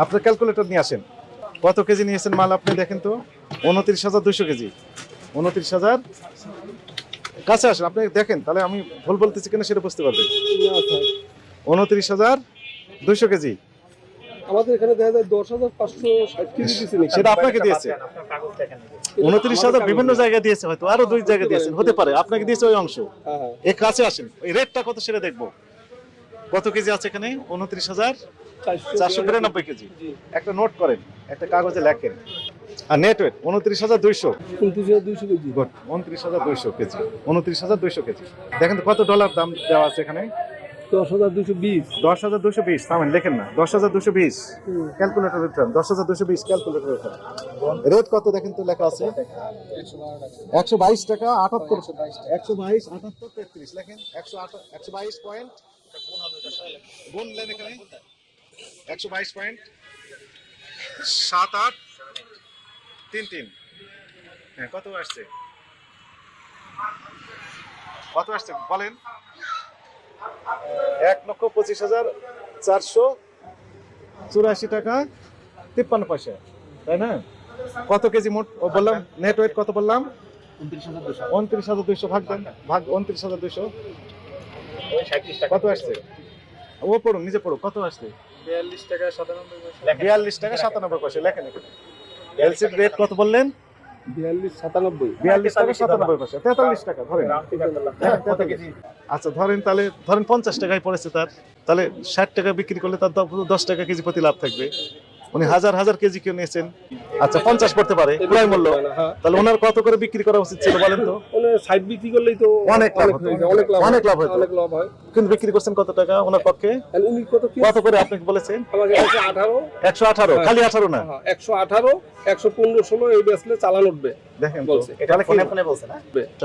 আপনার ক্যালকুলেটর নিয়ে আসেন। কত কেজি নিয়েছেন মাল আপনি দেখেন তো? 29,200 কেজি। 29,000 কাছে আসেন, আপনি দেখেন, তাহলে আমি ভুল বলতেছি কিনা সেটা বুঝতে পারবেন। 29,200 কেজি আমাদের এখানে দেখা যায় 10,560 কেজি দিচ্ছে নাকি? সেটা আপনাকে দিয়েছে। 29,000 বিভিন্ন জায়গায় দিয়েছে, হয়তো আরো 2 জায়গায় দিয়েছেন, হতে পারে আপনাকে দিয়েছে ওই অংশ। হ্যাঁ। এর কাছে আসেন, ওই রেটটা কত সেটা দেখবো। কত কেজি আছে এখানে? 29,492 কেজি। একটা নোট করেন, একটা কাগজে লেখেন। আর net weight 29,200। 29,200 kg. 29,200 kg. 29,200 kg. দেখেন তো কত ডলার দাম দেওয়া আছে এখানে? 10,220। 10,220। থামেন, লেখেন না। 10,220 ক্যালকুলেটর উঠান। 10,220 ক্যালকুলেটর উঠান। রেট কত দেখেন তো লেখা আছে? 122 টাকা 78। 122 78 33 লেখেন। 122 পয়েন্ট গুণ লেন এখানে। 122 পয়েন্ট 7833। হ্যাঁ, কত আসছে? কত আসছে বলেন? 1,25,484 টাকা 53 পয়সা, তাই না? কত কেজি মোট ও বললাম? নেট ওয়েট কত বললাম? 29,200 ভাগ দেন, ভাগ 29,200 কত আসছে? ও পড়ুন, নিজে পড়ুন, কত আসছে? 42 টাকা 97 পয়সা। 42 টাকা 97 পয়সা লেখেন এখানে। এলসিড রেট কত বললেন? 42,97। 42 টাকা 97 পয়সা, 43 টাকা ধরেন। আচ্ছা ধরেন, তাহলে ধরেন 50 টাকায় পড়েছে তার, তাহলে 60 টাকা বিক্রি করলে তার 10 টাকা কেজি প্রতি লাভ থাকবে। উনি হাজার হাজার কেজি কেউ নিয়েছেন, আচ্ছা 50 পড়তে পারে ক্রয় মূল্য, তাহলে ওনার কত করে বিক্রি করা উচিত ছিল বলেন তো? মানে সাইড বিক্রি করলেই তো অনেক লাভ হতো, অনেক লাভ অনেক লাভ হতো। অনেক লাভ হয়। কিন্তু বিক্রি করছেন কত টাকা ওনার পক্ষে? তাহলে উনি কত কি কত করে আপনাকে বলেছেন? আমাকে 118। 118, খালি 18 না, 118 115 16 এই বেচলে চালান উঠবে দেখেন তো। বলছে। তাহলে ফোনে ফোনে বলছে না?